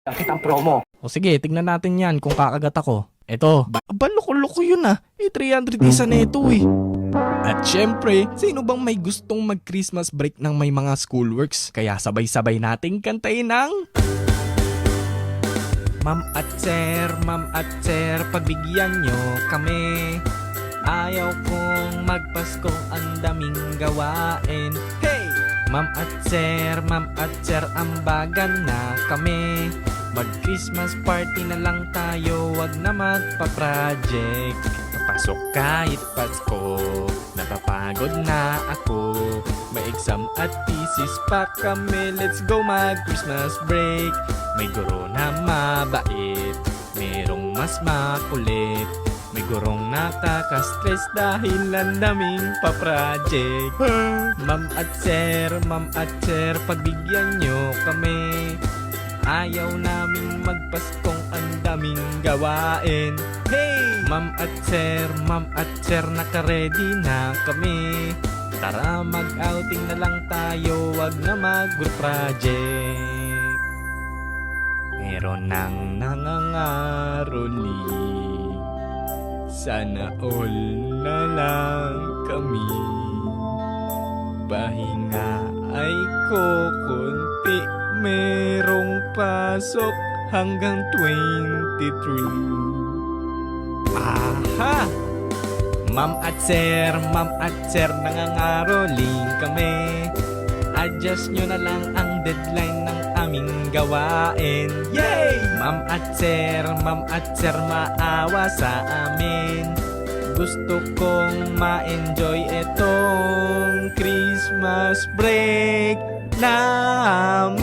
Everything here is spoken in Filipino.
Nakita ang promo. O sige, tignan natin yan kung kakagat ako. Eto, aba loko-loko yun ah. 300 isa na ito eh. At syempre, sino bang may gustong mag-Christmas break ng may mga schoolworks? Kaya sabay-sabay nating kantayin ng Ma'am at sir, pagbigyan nyo kami. Ayaw kong magpasko, ang daming gawain. Hey! Ma'am at sir, ambagan na kami. Mag-Christmas party na lang tayo, wag na magpa-project. Papasok kahit Pasko, napapagod na ako. May exam at thesis pa kami, let's go mag-Christmas break. May guro na mabait, merong mas makulit. May gurong nakaka-stress dahil ang daming pa-project. Ma'am at sir, pagbigyan nyo kami. Ayaw naming magpaskong ang daming gawain. Hey! Ma'am at sir, naka-ready na kami. Tara mag-outing na lang tayo, wag na mag-group project. Meron nang nangangaroli, sana all na lang kami. Pahinga ay kukunti, merong pasok hanggang 23. Aha! Ma'am at sir, nangangaroling kami. Adjust nyo na lang ang deadline ng aming gawain. Yay! Ma'am at sir, maawa sa amin. Gusto kong ma-enjoy itong Christmas break namin.